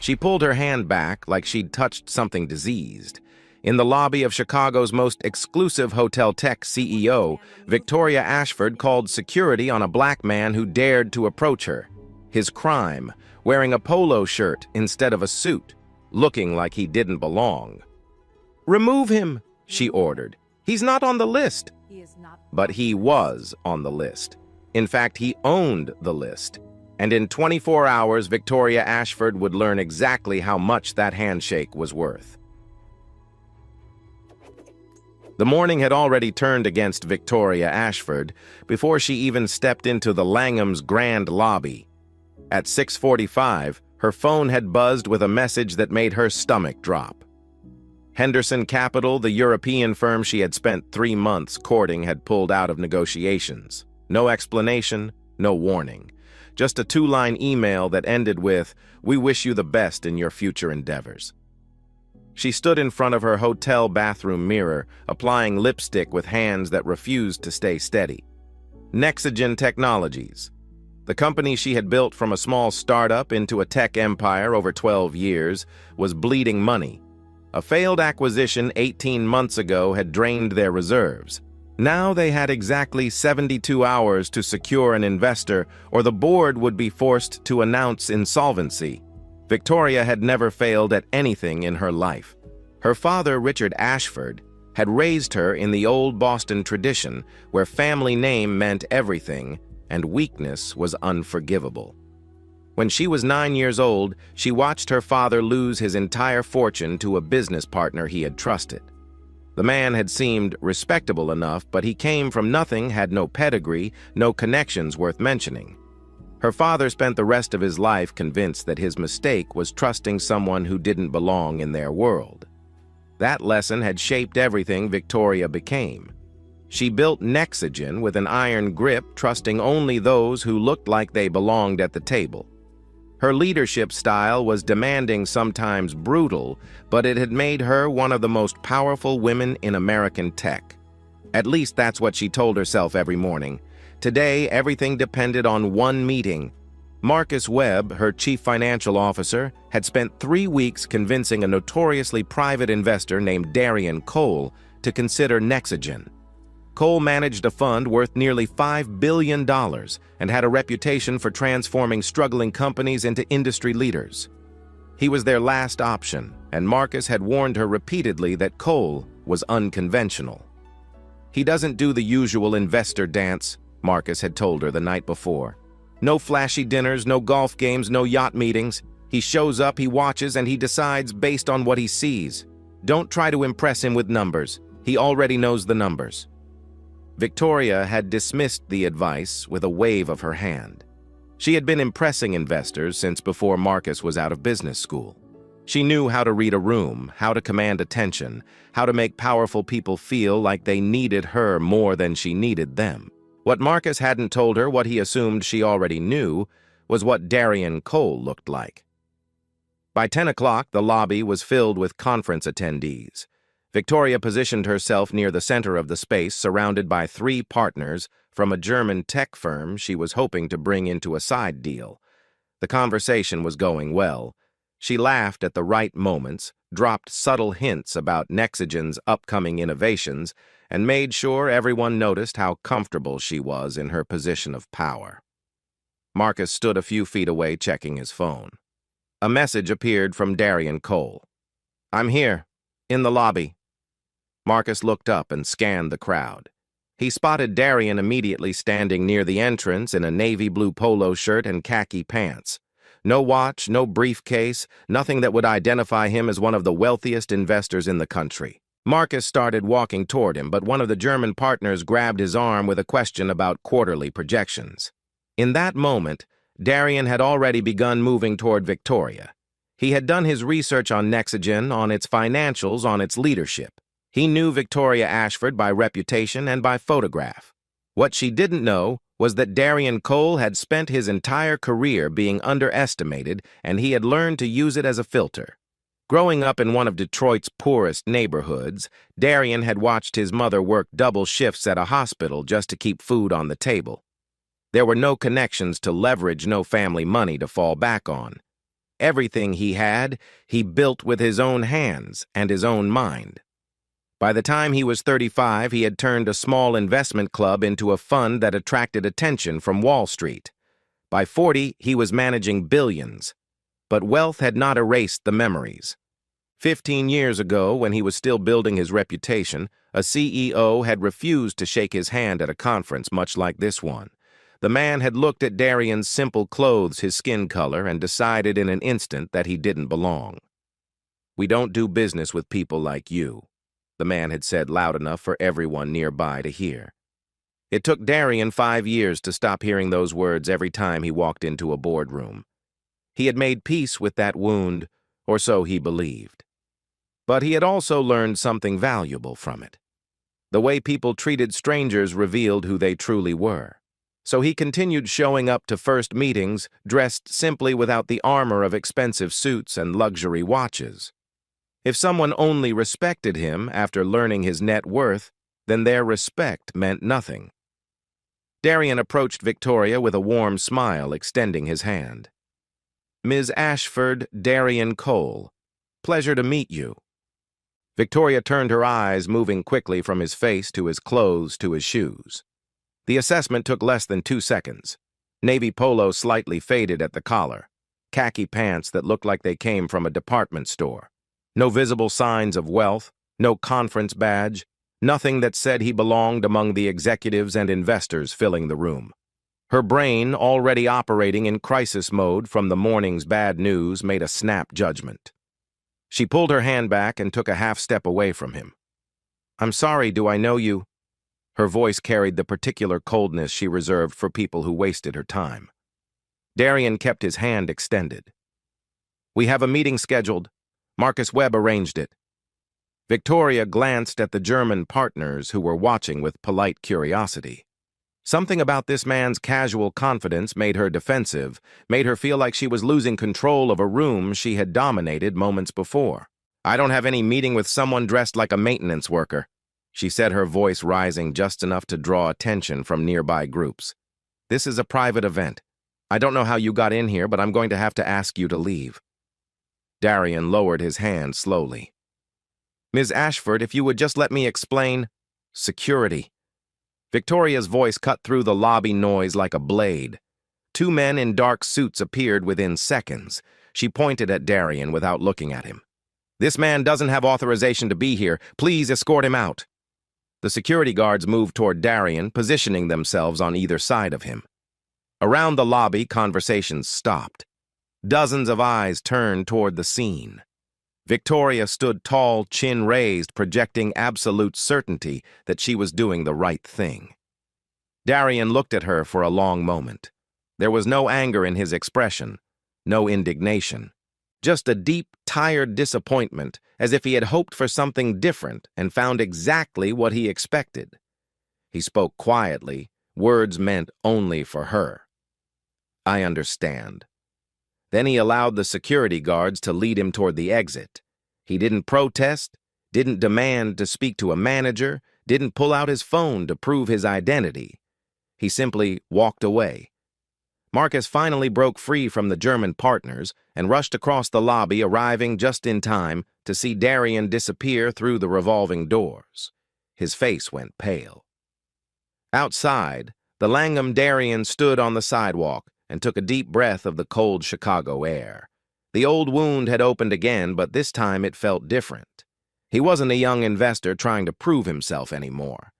She pulled her hand back like she'd touched something diseased. In the lobby of Chicago's most exclusive hotel tech CEO, Victoria Ashford called security on a black man who dared to approach her. His crime, wearing a polo shirt instead of a suit, looking like he didn't belong. "Remove him," she ordered. "He's not on the list." But he was on the list. In fact, he owned the list. And in 24 hours, Victoria Ashford would learn exactly how much that handshake was worth. The morning had already turned against Victoria Ashford before she even stepped into the Langham's grand lobby. At 6:45, her phone had buzzed with a message that made her stomach drop. Henderson Capital, the European firm she had spent 3 months courting, had pulled out of negotiations. No explanation, no warning. Just a 2-line email that ended with, "We wish you the best in your future endeavors." She stood in front of her hotel bathroom mirror, applying lipstick with hands that refused to stay steady. Nexagen Technologies, the company she had built from a small startup into a tech empire over 12 years, was bleeding money. A failed acquisition 18 months ago had drained their reserves. Now they had exactly 72 hours to secure an investor, or the board would be forced to announce insolvency. Victoria had never failed at anything in her life. Her father, Richard Ashford, had raised her in the old Boston tradition where family name meant everything and weakness was unforgivable. When she was 9 years old, she watched her father lose his entire fortune to a business partner he had trusted. The man had seemed respectable enough, but he came from nothing, had no pedigree, no connections worth mentioning. Her father spent the rest of his life convinced that his mistake was trusting someone who didn't belong in their world. That lesson had shaped everything Victoria became. She built Nexagen with an iron grip, trusting only those who looked like they belonged at the table. Her leadership style was demanding, sometimes brutal, but it had made her one of the most powerful women in American tech. At least that's what she told herself every morning. Today, everything depended on one meeting. Marcus Webb, her chief financial officer, had spent 3 weeks convincing a notoriously private investor named Darian Cole to consider Nexagen. Cole managed a fund worth nearly $5 billion and had a reputation for transforming struggling companies into industry leaders. He was their last option, and Marcus had warned her repeatedly that Cole was unconventional. "He doesn't do the usual investor dance," Marcus had told her the night before. "No flashy dinners, no golf games, no yacht meetings. He shows up, he watches, and he decides based on what he sees. Don't try to impress him with numbers. He already knows the numbers." Victoria had dismissed the advice with a wave of her hand. She had been impressing investors since before Marcus was out of business school. She knew how to read a room, how to command attention, how to make powerful people feel like they needed her more than she needed them. What Marcus hadn't told her, what he assumed she already knew, was what Darian Cole looked like. By 10 o'clock, the lobby was filled with conference attendees. Victoria positioned herself near the center of the space, surrounded by 3 partners from a German tech firm she was hoping to bring into a side deal. The conversation was going well. She laughed at the right moments, dropped subtle hints about Nexagen's upcoming innovations, and made sure everyone noticed how comfortable she was in her position of power. Marcus stood a few feet away checking his phone. A message appeared from Darian Cole. "I'm here, in the lobby." Marcus looked up and scanned the crowd. He spotted Darian immediately standing near the entrance in a navy blue polo shirt and khaki pants. No watch, no briefcase, nothing that would identify him as one of the wealthiest investors in the country. Marcus started walking toward him, but one of the German partners grabbed his arm with a question about quarterly projections. In that moment, Darian had already begun moving toward Victoria. He had done his research on Nexagen, on its financials, on its leadership. He knew Victoria Ashford by reputation and by photograph. What she didn't know was that Darian Cole had spent his entire career being underestimated, and he had learned to use it as a filter. Growing up in one of Detroit's poorest neighborhoods, Darian had watched his mother work double shifts at a hospital just to keep food on the table. There were no connections to leverage, no family money to fall back on. everything he had, he built with his own hands and his own mind. By the time he was 35, he had turned a small investment club into a fund that attracted attention from Wall Street. By 40, he was managing billions. But wealth had not erased the memories. 15 years ago, when he was still building his reputation, a CEO had refused to shake his hand at a conference much like this one. The man had looked at Darian's simple clothes, his skin color, and decided in an instant that he didn't belong. "We don't do business with people like you," the man had said loud enough for everyone nearby to hear. It took Darian 5 years to stop hearing those words every time he walked into a boardroom. He had made peace with that wound, or so he believed. But he had also learned something valuable from it. The way people treated strangers revealed who they truly were. So he continued showing up to first meetings, dressed simply without the armor of expensive suits and luxury watches. If someone only respected him after learning his net worth, then their respect meant nothing. Darian approached Victoria with a warm smile, extending his hand. "Ms. Ashford, Darian Cole. Pleasure to meet you." Victoria turned her eyes, moving quickly from his face to his clothes to his shoes. The assessment took less than 2 seconds. Navy polo slightly faded at the collar. Khaki pants that looked like they came from a department store. No visible signs of wealth, no conference badge, nothing that said he belonged among the executives and investors filling the room. Her brain, already operating in crisis mode from the morning's bad news, made a snap judgment. She pulled her hand back and took a half step away from him. "I'm sorry, do I know you?" Her voice carried the particular coldness she reserved for people who wasted her time. Darian kept his hand extended. "We have a meeting scheduled. Marcus Webb arranged it." Victoria glanced at the German partners who were watching with polite curiosity. Something about this man's casual confidence made her defensive, made her feel like she was losing control of a room she had dominated moments before. "I don't have any meeting with someone dressed like a maintenance worker," she said, her voice rising just enough to draw attention from nearby groups. "This is a private event. I don't know how you got in here, but I'm going to have to ask you to leave." Darian lowered his hand slowly. "Ms. Ashford, if you would just let me explain—" "Security." Victoria's voice cut through the lobby noise like a blade. 2 men in dark suits appeared within seconds. She pointed at Darian without looking at him. "This man doesn't have authorization to be here. Please escort him out." The security guards moved toward Darian, positioning themselves on either side of him. Around the lobby, conversations stopped. Dozens of eyes turned toward the scene. Victoria stood tall, chin raised, projecting absolute certainty that she was doing the right thing. Darian looked at her for a long moment. There was no anger in his expression, no indignation. Just a deep, tired disappointment, as if he had hoped for something different and found exactly what he expected. He spoke quietly, words meant only for her. "I understand." Then he allowed the security guards to lead him toward the exit. He didn't protest, didn't demand to speak to a manager, didn't pull out his phone to prove his identity. He simply walked away. Marcus finally broke free from the German partners and rushed across the lobby, arriving just in time to see Darian disappear through the revolving doors. His face went pale. Outside, the Langham Darian stood on the sidewalk and took a deep breath of the cold Chicago air. The old wound had opened again, but this time it felt different. He wasn't a young investor trying to prove himself anymore.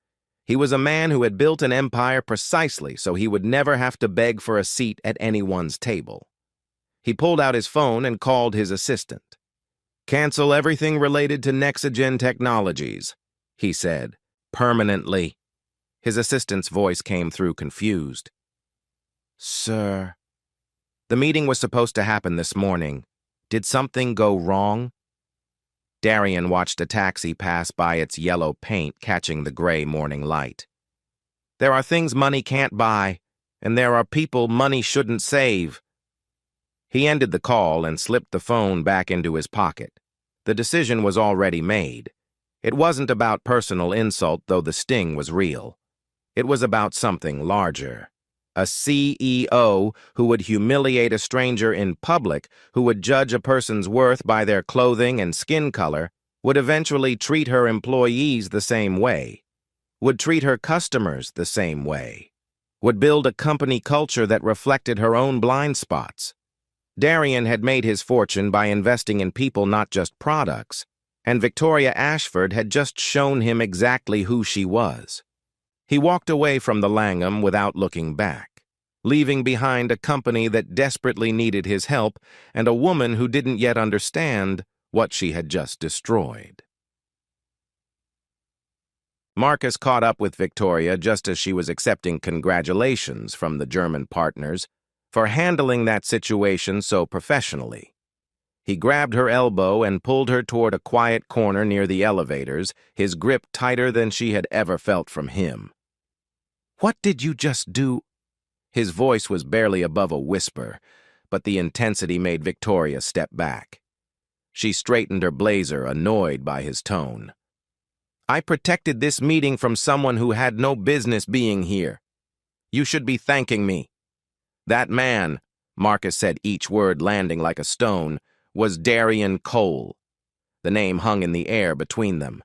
He was a man who had built an empire precisely so he would never have to beg for a seat at anyone's table. He pulled out his phone and called his assistant. "Cancel everything related to Nexagen Technologies," he said, "permanently." His assistant's voice came through confused. "Sir." "The meeting was supposed to happen this morning. Did something go wrong?" Darian watched a taxi pass by its yellow paint catching the gray morning light. "There are things money can't buy, and there are people money shouldn't save." He ended the call and slipped the phone back into his pocket. The decision was already made. It wasn't about personal insult, though the sting was real. It was about something larger. A CEO who would humiliate a stranger in public, who would judge a person's worth by their clothing and skin color, would eventually treat her employees the same way, would treat her customers the same way, would build a company culture that reflected her own blind spots. Darian had made his fortune by investing in people, not just products, and Victoria Ashford had just shown him exactly who she was. He walked away from the Langham without looking back, leaving behind a company that desperately needed his help and a woman who didn't yet understand what she had just destroyed. Marcus caught up with Victoria just as she was accepting congratulations from the German partners for handling that situation so professionally. He grabbed her elbow and pulled her toward a quiet corner near the elevators, his grip tighter than she had ever felt from him. "What did you just do?" His voice was barely above a whisper, but the intensity made Victoria step back. She straightened her blazer, annoyed by his tone. "I protected this meeting from someone who had no business being here. You should be thanking me." That man, Marcus said, each word landing like a stone, was Darian Cole. The name hung in the air between them.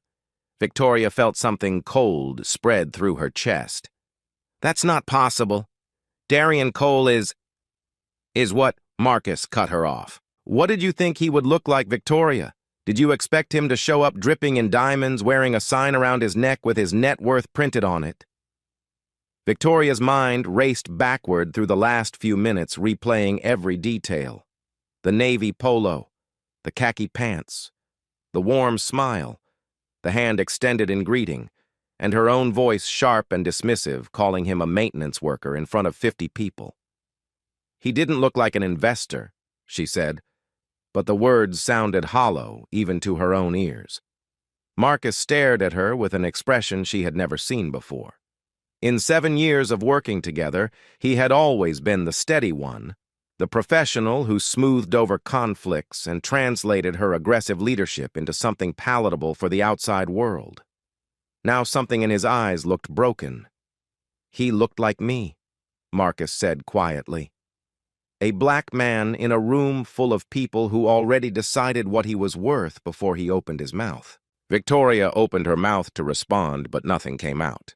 Victoria felt something cold spread through her chest. "That's not possible. Darian Cole is what?" Marcus cut her off. "What did you think he would look like, Victoria? Did you expect him to show up dripping in diamonds, wearing a sign around his neck with his net worth printed on it?" Victoria's mind raced backward through the last few minutes, replaying every detail. The navy polo, the khaki pants, the warm smile, the hand extended in greeting, and her own voice sharp and dismissive, calling him a maintenance worker in front of 50 people. "He didn't look like an investor," she said, but the words sounded hollow even to her own ears. Marcus stared at her with an expression she had never seen before. In 7 years of working together, he had always been the steady one, the professional who smoothed over conflicts and translated her aggressive leadership into something palatable for the outside world. Now something in his eyes looked broken. "He looked like me," Marcus said quietly. A black man in a room full of people who already decided what he was worth before he opened his mouth. Victoria opened her mouth to respond, but nothing came out.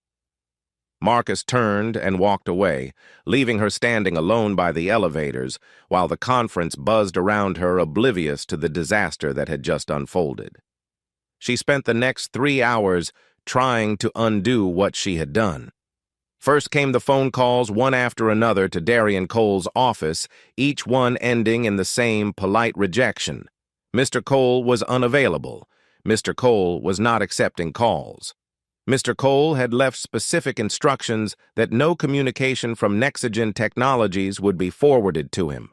Marcus turned and walked away, leaving her standing alone by the elevators while the conference buzzed around her, oblivious to the disaster that had just unfolded. She spent the next 3 hours trying to undo what she had done. First came the phone calls, one after another, to Darian Cole's office, each one ending in the same polite rejection. Mr. Cole was unavailable. Mr. Cole was not accepting calls. Mr. Cole had left specific instructions that no communication from Nexagen Technologies would be forwarded to him.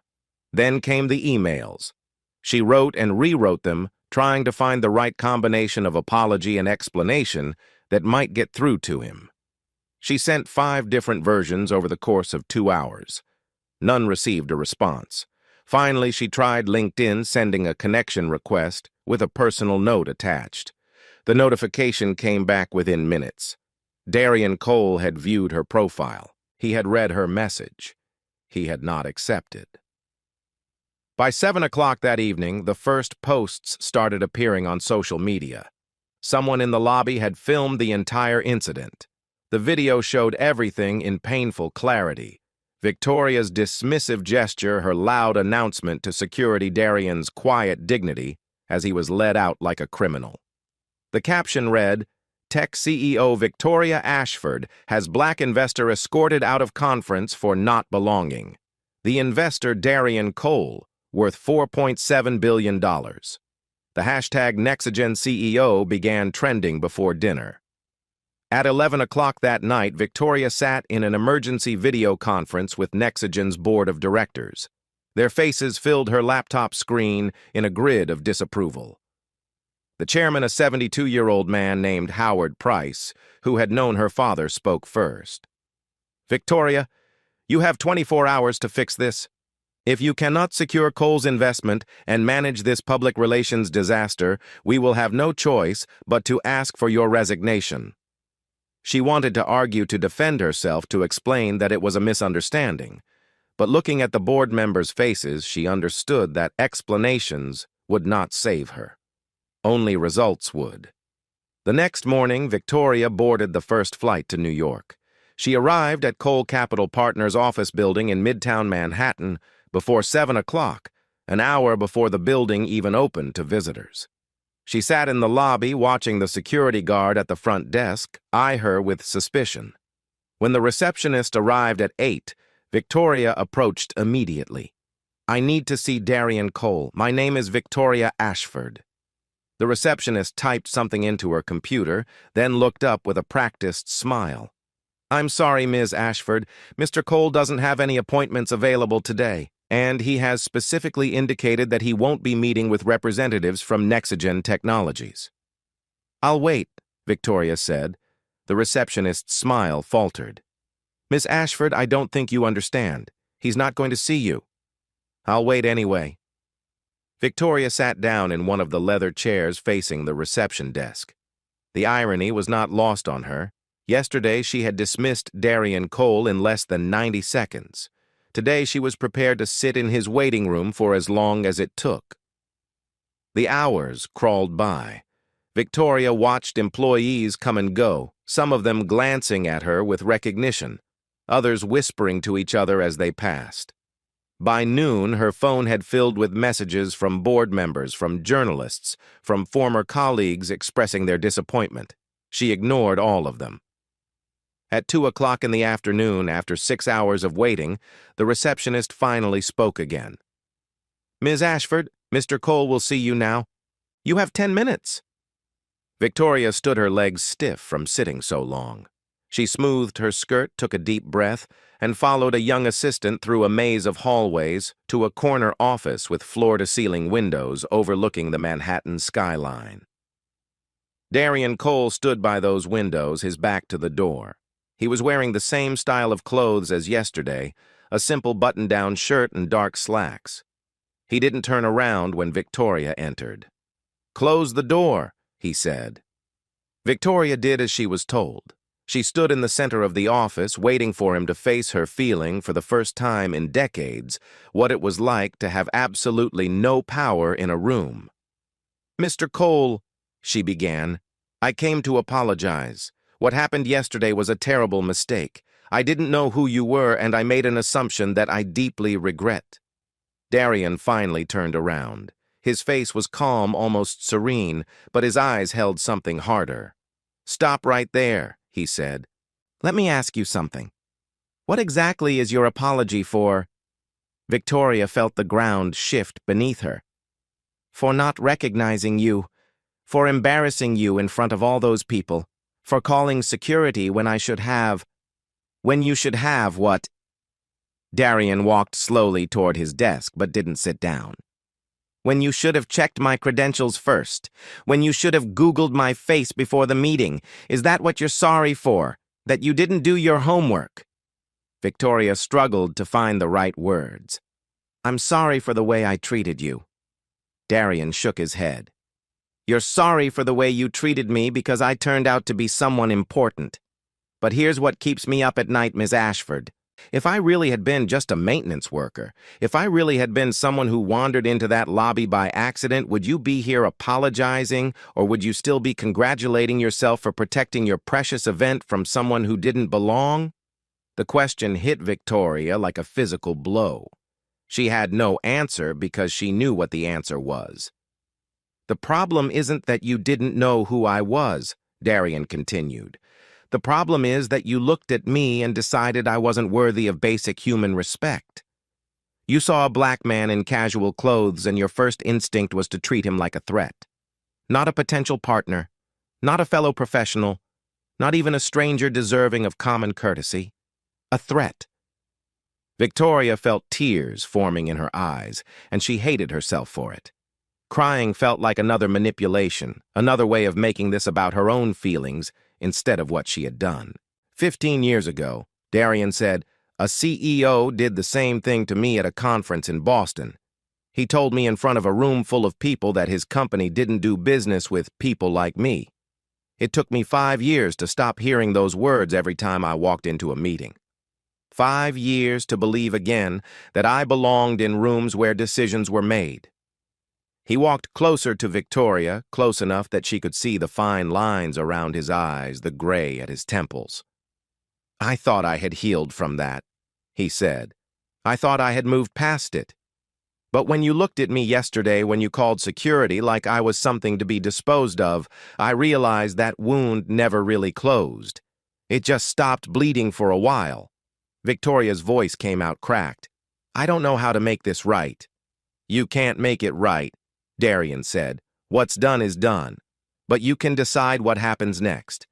Then came the emails. She wrote and rewrote them, trying to find the right combination of apology and explanation that might get through to him. She sent 5 different versions over the course of 2 hours. None received a response. Finally, she tried LinkedIn, sending a connection request with a personal note attached. The notification came back within minutes. Darian Cole had viewed her profile. He had read her message. He had not accepted. By 7 o'clock that evening, the first posts started appearing on social media. Someone in the lobby had filmed the entire incident. The video showed everything in painful clarity. Victoria's dismissive gesture, her loud announcement to security, Darian's quiet dignity as he was led out like a criminal. The caption read, "Tech CEO Victoria Ashford has black investor escorted out of conference for not belonging. The investor Darian Cole, worth $4.7 billion. The hashtag Nexagen CEO began trending before dinner. At 11 o'clock that night, Victoria sat in an emergency video conference with Nexagen's board of directors. Their faces filled her laptop screen in a grid of disapproval. The chairman, a 72-year-old man named Howard Price, who had known her father, spoke first. "Victoria, you have 24 hours to fix this. If you cannot secure Cole's investment and manage this public relations disaster, we will have no choice but to ask for your resignation." She wanted to argue to defend herself, to explain that it was a misunderstanding. But looking at the board members' faces, she understood that explanations would not save her. Only results would. The next morning, Victoria boarded the first flight to New York. She arrived at Cole Capital Partners' office building in Midtown Manhattan before 7 o'clock, an hour before the building even opened to visitors. She sat in the lobby watching the security guard at the front desk eye her with suspicion. When the receptionist arrived at 8, Victoria approached immediately. "I need to see Darian Cole. My name is Victoria Ashford." The receptionist typed something into her computer, then looked up with a practiced smile. "I'm sorry, Ms. Ashford. Mr. Cole doesn't have any appointments available today, and he has specifically indicated that he won't be meeting with representatives from Nexigen Technologies." "I'll wait," Victoria said. The receptionist's smile faltered. "Miss Ashford, I don't think you understand. He's not going to see you." "I'll wait anyway." Victoria sat down in one of the leather chairs facing the reception desk. The irony was not lost on her. Yesterday, she had dismissed Darian Cole in less than 90 seconds. Today, she was prepared to sit in his waiting room for as long as it took. The hours crawled by. Victoria watched employees come and go, some of them glancing at her with recognition, others whispering to each other as they passed. By noon, her phone had filled with messages from board members, from journalists, from former colleagues expressing their disappointment. She ignored all of them. At 2 o'clock in the afternoon, after 6 hours of waiting, the receptionist finally spoke again. "Ms. Ashford, Mr. Cole will see you now. You have 10 minutes." Victoria stood her legs stiff from sitting so long. She smoothed her skirt, took a deep breath, and followed a young assistant through a maze of hallways to a corner office with floor-to-ceiling windows overlooking the Manhattan skyline. Darian Cole stood by those windows, his back to the door. He was wearing the same style of clothes as yesterday, a simple button-down shirt and dark slacks. He didn't turn around when Victoria entered. "Close the door," he said. Victoria did as she was told. She stood in the center of the office, waiting for him to face her, feeling, for the first time in decades, what it was like to have absolutely no power in a room. "Mr. Cole," she began, "I came to apologize. What happened yesterday was a terrible mistake. I didn't know who you were, and I made an assumption that I deeply regret." Darian finally turned around. His face was calm, almost serene, but his eyes held something harder. "Stop right there," he said. "Let me ask you something. What exactly is your apology for?" Victoria felt the ground shift beneath her. "For not recognizing you, for embarrassing you in front of all those people, for calling security when I should have... when you should have what?" Darian walked slowly toward his desk but didn't sit down. "When you should have checked my credentials first, when you should have Googled my face before the meeting. Is that what you're sorry for? That you didn't do your homework?" Victoria struggled to find the right words. "I'm sorry for the way I treated you." Darian shook his head. "You're sorry for the way you treated me because I turned out to be someone important. But here's what keeps me up at night, Ms. Ashford. If I really had been just a maintenance worker, if I really had been someone who wandered into that lobby by accident, would you be here apologizing, or would you still be congratulating yourself for protecting your precious event from someone who didn't belong?" The question hit Victoria like a physical blow. She had no answer because she knew what the answer was. "The problem isn't that you didn't know who I was," Darian continued. "The problem is that you looked at me and decided I wasn't worthy of basic human respect. You saw a black man in casual clothes and your first instinct was to treat him like a threat. Not a potential partner, not a fellow professional, not even a stranger deserving of common courtesy. A threat." Victoria felt tears forming in her eyes, and she hated herself for it. Crying felt like another manipulation, another way of making this about her own feelings instead of what she had done. 15 years ago, Darian said, "A CEO did the same thing to me at a conference in Boston. He told me in front of a room full of people that his company didn't do business with people like me. It took me 5 years to stop hearing those words every time I walked into a meeting. 5 years to believe again that I belonged in rooms where decisions were made. He walked closer to Victoria, close enough that she could see the fine lines around his eyes, the gray at his temples. "I thought I had healed from that," he said. "I thought I had moved past it. But when you looked at me yesterday when you called security like I was something to be disposed of, I realized that wound never really closed. It just stopped bleeding for a while." Victoria's voice came out cracked. "I don't know how to make this right." "You can't make it right," Darian said. "What's done is done. But you can decide what happens next."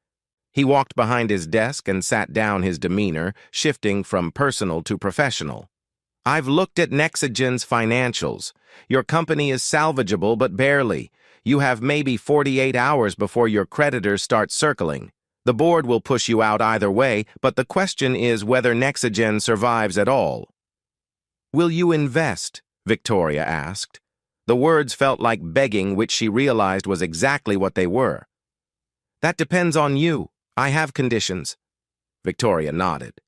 He walked behind his desk and sat down, his demeanor shifting from personal to professional. "I've looked at Nexagen's financials. Your company is salvageable, but barely. You have maybe 48 hours before your creditors start circling. The board will push you out either way, but the question is whether Nexagen survives at all." "Will you invest?" Victoria asked. The words felt like begging, which she realized was exactly what they were. "That depends on you. I have conditions." Victoria nodded.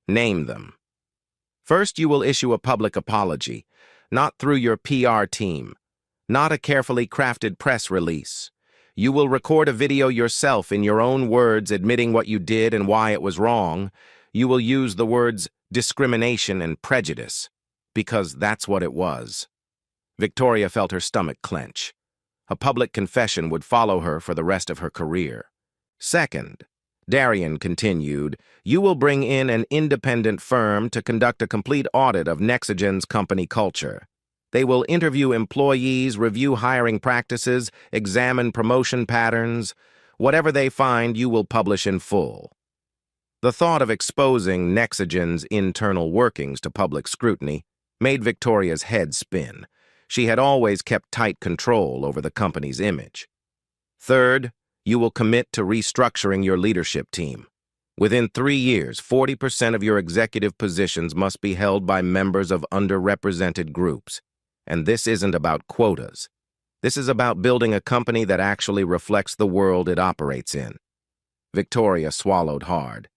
"Name them." "First, you will issue a public apology, not through your PR team, not a carefully crafted press release. You will record a video yourself in your own words admitting what you did and why it was wrong. You will use the words discrimination and prejudice, because that's what it was." Victoria felt her stomach clench. A public confession would follow her for the rest of her career. "Second," Darian continued, "you will bring in an independent firm to conduct a complete audit of Nexagen's company culture. They will interview employees, review hiring practices, examine promotion patterns. Whatever they find, you will publish in full." The thought of exposing Nexagen's internal workings to public scrutiny made Victoria's head spin. She had always kept tight control over the company's image. "Third, you will commit to restructuring your leadership team. Within 3 years, 40% of your executive positions must be held by members of underrepresented groups. And this isn't about quotas. This is about building a company that actually reflects the world it operates in." Victoria swallowed hard.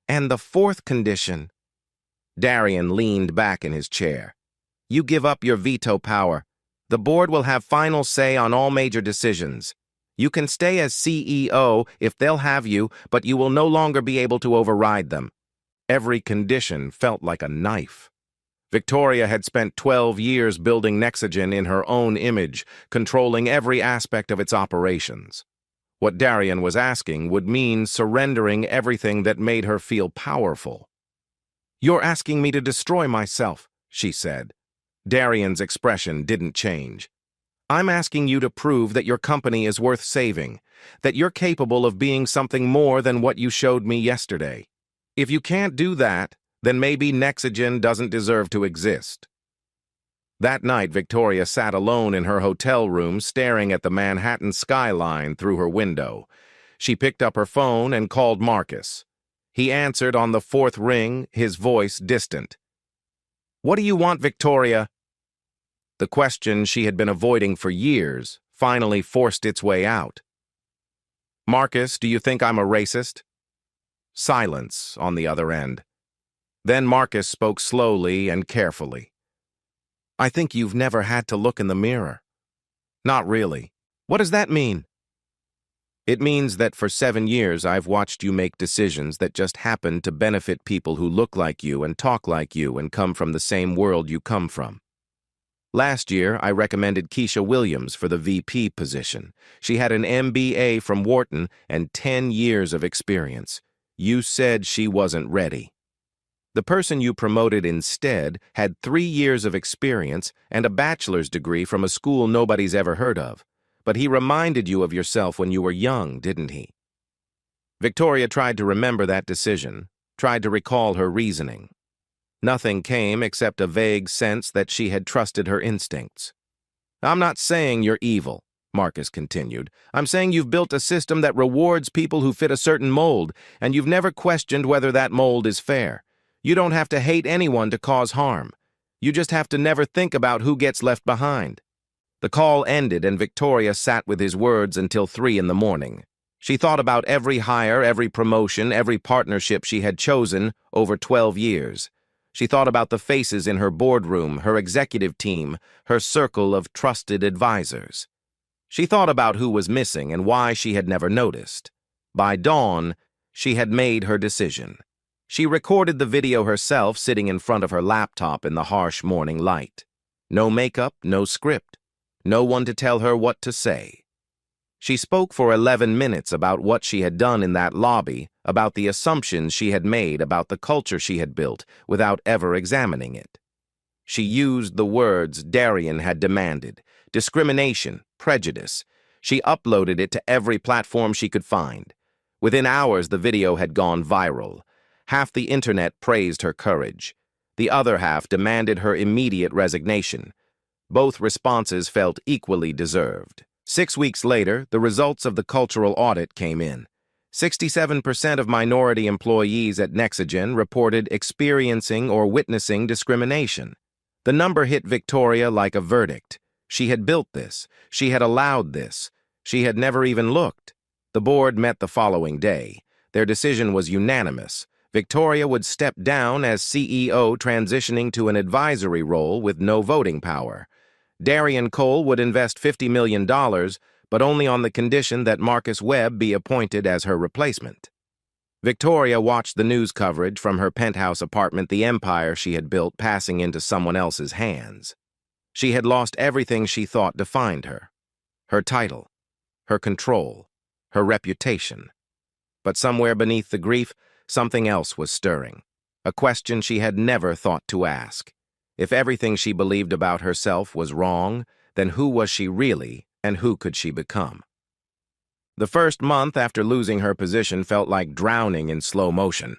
"And the fourth condition?" Darian leaned back in his chair. "You give up your veto power. The board will have final say on all major decisions. You can stay as CEO if they'll have you, but you will no longer be able to override them." Every condition felt like a knife. Victoria had spent 12 years building Nexagen in her own image, controlling every aspect of its operations. What Darian was asking would mean surrendering everything that made her feel powerful. "You're asking me to destroy myself," she said. Darian's expression didn't change. "I'm asking you to prove that your company is worth saving, that you're capable of being something more than what you showed me yesterday. If you can't do that, then maybe Nexagen doesn't deserve to exist." That night, Victoria sat alone in her hotel room, staring at the Manhattan skyline through her window. She picked up her phone and called Marcus. He answered on the 4th ring, his voice distant. "What do you want, Victoria?" The question she had been avoiding for years finally forced its way out. "Marcus, do you think I'm a racist?" Silence on the other end. Then Marcus spoke slowly and carefully. "I think you've never had to look in the mirror." "Not really." "What does that mean?" "It means that for 7 years I've watched you make decisions that just happen to benefit people who look like you and talk like you and come from the same world you come from. Last year, I recommended Keisha Williams for the VP position. She had an MBA from Wharton and 10 years of experience. You said she wasn't ready. The person you promoted instead had 3 years of experience and a bachelor's degree from a school nobody's ever heard of. But he reminded you of yourself when you were young, didn't he?" Victoria tried to remember that decision, tried to recall her reasoning. Nothing came except a vague sense that she had trusted her instincts. "I'm not saying you're evil," Marcus continued. "I'm saying you've built a system that rewards people who fit a certain mold, and you've never questioned whether that mold is fair. You don't have to hate anyone to cause harm. You just have to never think about who gets left behind." The call ended, and Victoria sat with his words until 3 in the morning. She thought about every hire, every promotion, every partnership she had chosen over 12 years. She thought about the faces in her boardroom, her executive team, her circle of trusted advisors. She thought about who was missing and why she had never noticed. By dawn, she had made her decision. She recorded the video herself sitting in front of her laptop in the harsh morning light. No makeup, no script. No one to tell her what to say. She spoke for 11 minutes about what she had done in that lobby, about the assumptions she had made about the culture she had built, without ever examining it. She used the words Darian had demanded: discrimination, prejudice. She uploaded it to every platform she could find. Within hours, the video had gone viral. Half the internet praised her courage. The other half demanded her immediate resignation. Both responses felt equally deserved. 6 weeks later, the results of the cultural audit came in. 67% of minority employees at Nexagen reported experiencing or witnessing discrimination. The number hit Victoria like a verdict. She had built this. She had allowed this. She had never even looked. The board met the following day. Their decision was unanimous. Victoria would step down as CEO, transitioning to an advisory role with no voting power. Darian Cole would invest $50 million, but only on the condition that Marcus Webb be appointed as her replacement. Victoria watched the news coverage from her penthouse apartment, the empire she had built passing into someone else's hands. She had lost everything she thought defined her: her title, her control, her reputation. But somewhere beneath the grief, something else was stirring, a question she had never thought to ask. If everything she believed about herself was wrong, then who was she really, and who could she become? The first month after losing her position felt like drowning in slow motion.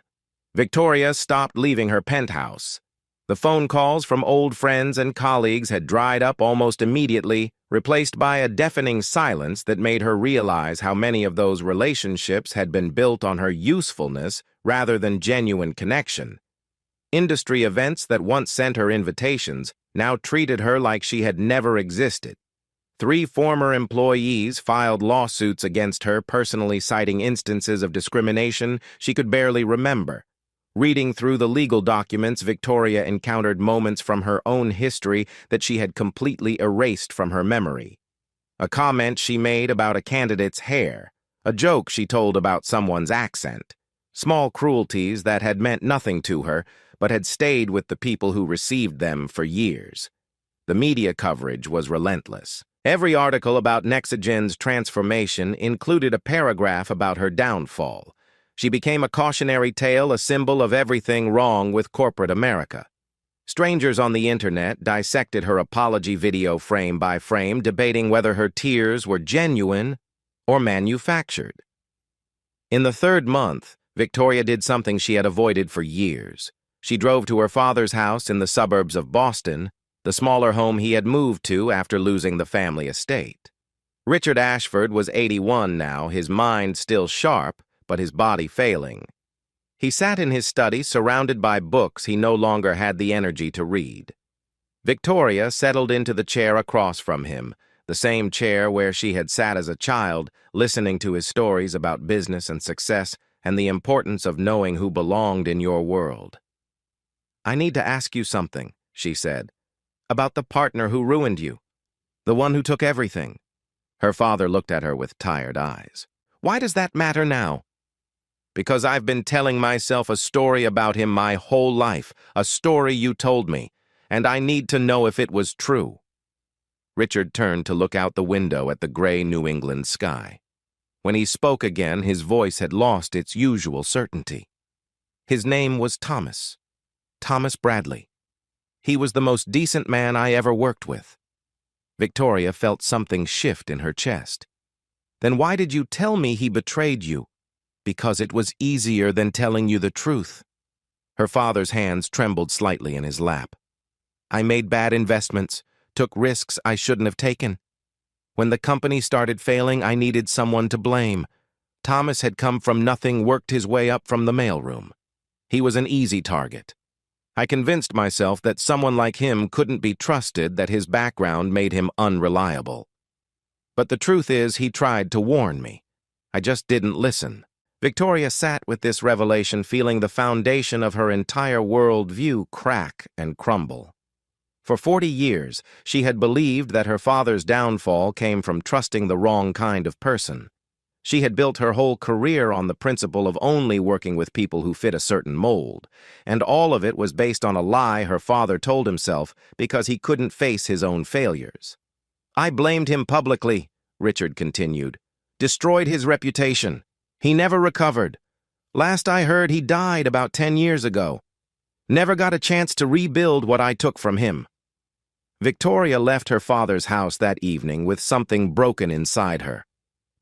Victoria stopped leaving her penthouse. The phone calls from old friends and colleagues had dried up almost immediately, replaced by a deafening silence that made her realize how many of those relationships had been built on her usefulness rather than genuine connection. Industry events that once sent her invitations now treated her like she had never existed. 3 former employees filed lawsuits against her, personally citing instances of discrimination she could barely remember. Reading through the legal documents, Victoria encountered moments from her own history that she had completely erased from her memory. A comment she made about a candidate's hair, a joke she told about someone's accent, small cruelties that had meant nothing to her, but had stayed with the people who received them for years. The media coverage was relentless. Every article about Nexagen's transformation included a paragraph about her downfall. She became a cautionary tale, a symbol of everything wrong with corporate America. Strangers on the internet dissected her apology video frame by frame, debating whether her tears were genuine or manufactured. In the 3rd month, Victoria did something she had avoided for years. She drove to her father's house in the suburbs of Boston, the smaller home he had moved to after losing the family estate. Richard Ashford was 81 now, his mind still sharp, but his body failing. He sat in his study, surrounded by books he no longer had the energy to read. Victoria settled into the chair across from him, the same chair where she had sat as a child, listening to his stories about business and success and the importance of knowing who belonged in your world. "I need to ask you something," she said, "about the partner who ruined you, the one who took everything." Her father looked at her with tired eyes. "Why does that matter now?" "Because I've been telling myself a story about him my whole life, a story you told me, and I need to know if it was true." Richard turned to look out the window at the gray New England sky. When he spoke again, his voice had lost its usual certainty. His name was Thomas. Thomas Bradley. He was the most decent man I ever worked with. Victoria felt something shift in her chest. "Then why did you tell me he betrayed you?" "Because it was easier than telling you the truth." Her father's hands trembled slightly in his lap. "I made bad investments, took risks I shouldn't have taken. When the company started failing, I needed someone to blame. Thomas had come from nothing, worked his way up from the mailroom. He was an easy target. I convinced myself that someone like him couldn't be trusted, that his background made him unreliable. But the truth is, he tried to warn me. I just didn't listen. Victoria sat with this revelation, feeling the foundation of her entire worldview crack and crumble. For 40 years, she had believed that her father's downfall came from trusting the wrong kind of person. She had built her whole career on the principle of only working with people who fit a certain mold, and all of it was based on a lie her father told himself because he couldn't face his own failures. I blamed him publicly, Richard continued. Destroyed his reputation. He never recovered. Last I heard, he died about 10 years ago. Never got a chance to rebuild what I took from him. Victoria left her father's house that evening with something broken inside her.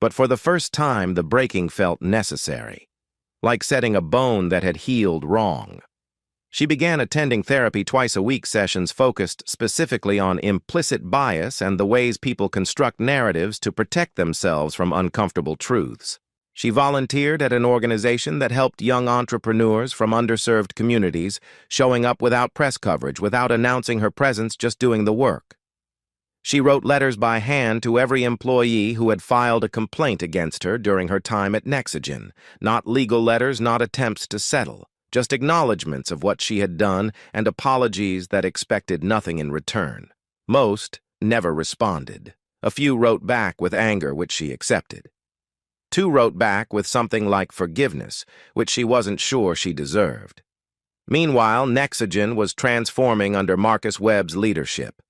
But for the first time, the breaking felt necessary, like setting a bone that had healed wrong. She began attending therapy twice-a-week sessions focused specifically on implicit bias and the ways people construct narratives to protect themselves from uncomfortable truths. She volunteered at an organization that helped young entrepreneurs from underserved communities, showing up without press coverage, without announcing her presence, just doing the work. She wrote letters by hand to every employee who had filed a complaint against her during her time at Nexogen. Not legal letters, not attempts to settle, just acknowledgments of what she had done and apologies that expected nothing in return. Most never responded. A few wrote back with anger, which she accepted. 2 wrote back with something like forgiveness, which she wasn't sure she deserved. Meanwhile, Nexogen was transforming under Marcus Webb's leadership.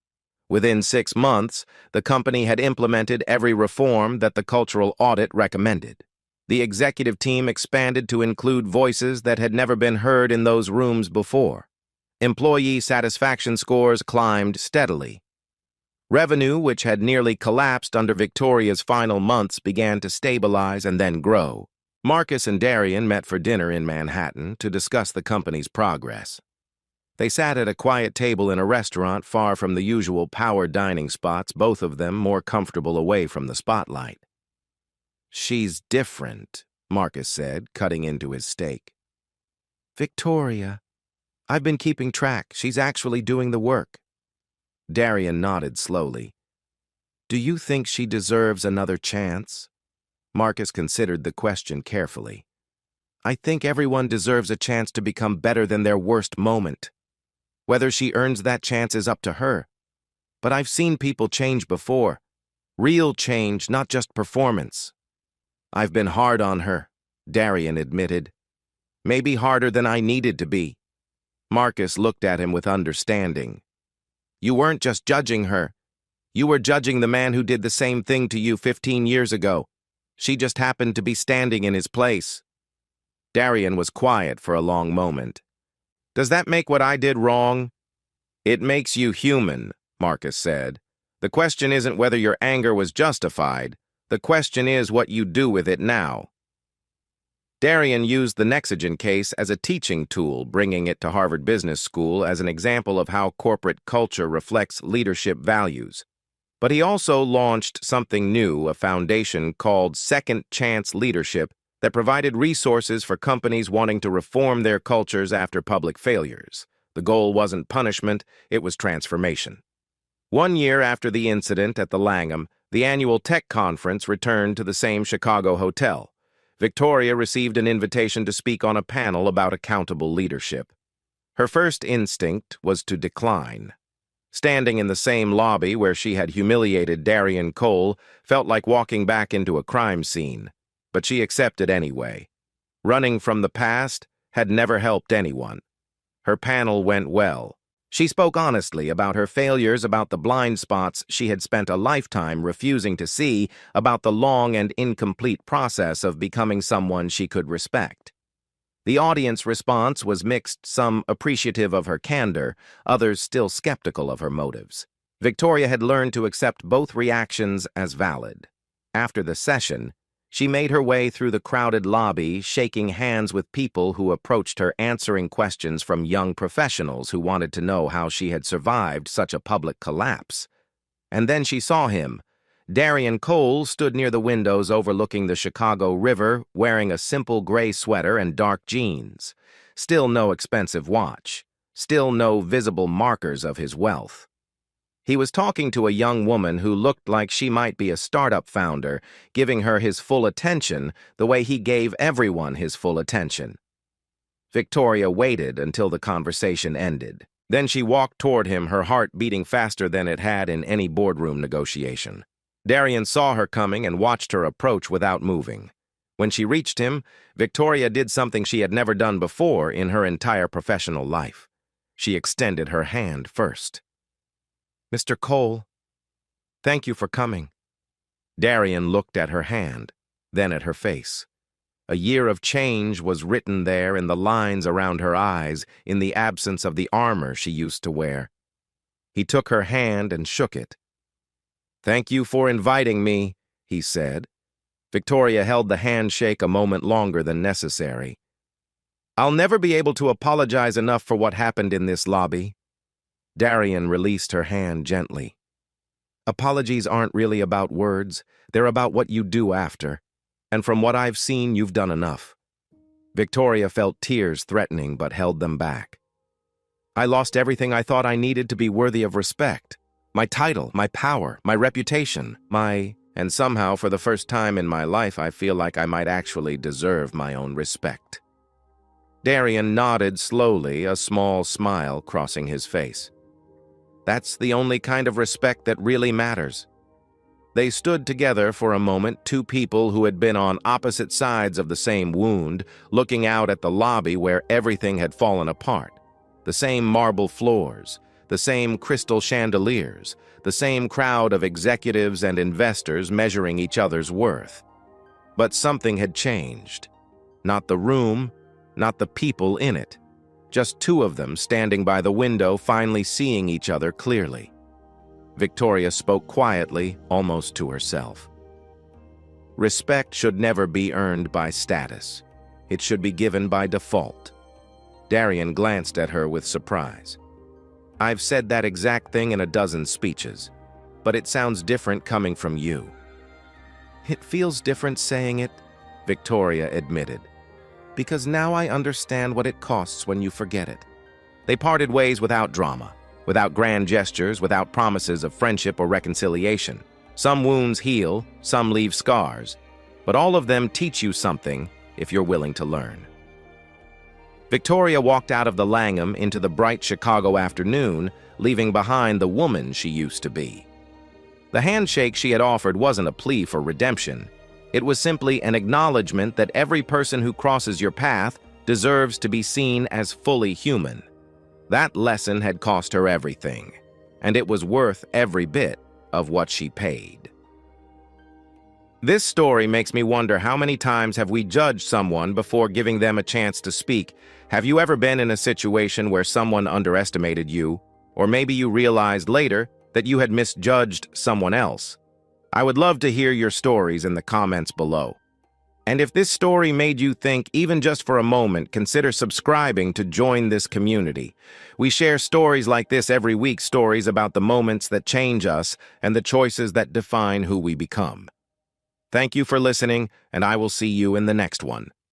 Within 6 months, the company had implemented every reform that the cultural audit recommended. The executive team expanded to include voices that had never been heard in those rooms before. Employee satisfaction scores climbed steadily. Revenue, which had nearly collapsed under Victoria's final months, began to stabilize and then grow. Marcus and Darian met for dinner in Manhattan to discuss the company's progress. They sat at a quiet table in a restaurant far from the usual power dining spots, both of them more comfortable away from the spotlight. "She's different," Marcus said, cutting into his steak. "Victoria. I've been keeping track. She's actually doing the work." Darian nodded slowly. "Do you think she deserves another chance?" Marcus considered the question carefully. "I think everyone deserves a chance to become better than their worst moment. Whether she earns that chance is up to her. But I've seen people change before. Real change, not just performance." "I've been hard on her," Darian admitted. "Maybe harder than I needed to be." Marcus looked at him with understanding. "You weren't just judging her. You were judging the man who did the same thing to you 15 years ago. She just happened to be standing in his place." Darian was quiet for a long moment. "Does that make what I did wrong?" "It makes you human," Marcus said. "The question isn't whether your anger was justified. The question is what you do with it now." Darian used the Nexogen case as a teaching tool, bringing it to Harvard Business School as an example of how corporate culture reflects leadership values. But he also launched something new, a foundation called Second Chance Leadership, that provided resources for companies wanting to reform their cultures after public failures. The goal wasn't punishment, it was transformation. 1 year after the incident at the Langham, the annual tech conference returned to the same Chicago hotel. Victoria received an invitation to speak on a panel about accountable leadership. Her first instinct was to decline. Standing in the same lobby where she had humiliated Darian Cole felt like walking back into a crime scene. But she accepted anyway. Running from the past had never helped anyone. Her panel went well. She spoke honestly about her failures, about the blind spots she had spent a lifetime refusing to see, about the long and incomplete process of becoming someone she could respect. The audience response was mixed, some appreciative of her candor, others still skeptical of her motives. Victoria had learned to accept both reactions as valid. After the session, she made her way through the crowded lobby, shaking hands with people who approached her, answering questions from young professionals who wanted to know how she had survived such a public collapse. And then she saw him. Darian Cole stood near the windows overlooking the Chicago River, wearing a simple gray sweater and dark jeans. Still no expensive watch. Still no visible markers of his wealth. He was talking to a young woman who looked like she might be a startup founder, giving her his full attention the way he gave everyone his full attention. Victoria waited until the conversation ended. Then she walked toward him, her heart beating faster than it had in any boardroom negotiation. Darian saw her coming and watched her approach without moving. When she reached him, Victoria did something she had never done before in her entire professional life. She extended her hand first. "Mr. Cole, thank you for coming." Darian looked at her hand, then at her face. A year of change was written there in the lines around her eyes, in the absence of the armor she used to wear. He took her hand and shook it. "Thank you for inviting me," he said. Victoria held the handshake a moment longer than necessary. "I'll never be able to apologize enough for what happened in this lobby." Darian released her hand gently. "Apologies aren't really about words, they're about what you do after. And from what I've seen, you've done enough." Victoria felt tears threatening but held them back. "I lost everything I thought I needed to be worthy of respect. My title, my power, my reputation, and somehow for the first time in my life I feel like I might actually deserve my own respect." Darian nodded slowly, a small smile crossing his face. "That's the only kind of respect that really matters." They stood together for a moment, two people who had been on opposite sides of the same wound, looking out at the lobby where everything had fallen apart. The same marble floors, the same crystal chandeliers, the same crowd of executives and investors measuring each other's worth. But something had changed. Not the room, not the people in it. Just two of them standing by the window, finally seeing each other clearly. Victoria spoke quietly, almost to herself. "Respect should never be earned by status. It should be given by default." Darian glanced at her with surprise. "I've said that exact thing in a dozen speeches, but it sounds different coming from you." "It feels different saying it," Victoria admitted, "because now I understand what it costs when you forget it." They parted ways without drama, without grand gestures, without promises of friendship or reconciliation. Some wounds heal, some leave scars, but all of them teach you something if you're willing to learn. Victoria walked out of the Langham into the bright Chicago afternoon, leaving behind the woman she used to be. The handshake she had offered wasn't a plea for redemption. It was simply an acknowledgement that every person who crosses your path deserves to be seen as fully human. That lesson had cost her everything, and it was worth every bit of what she paid. This story makes me wonder, how many times have we judged someone before giving them a chance to speak? Have you ever been in a situation where someone underestimated you, or maybe you realized later that you had misjudged someone else? I would love to hear your stories in the comments below. And if this story made you think even just for a moment, consider subscribing to join this community. We share stories like this every week, stories about the moments that change us and the choices that define who we become. Thank you for listening, and I will see you in the next one.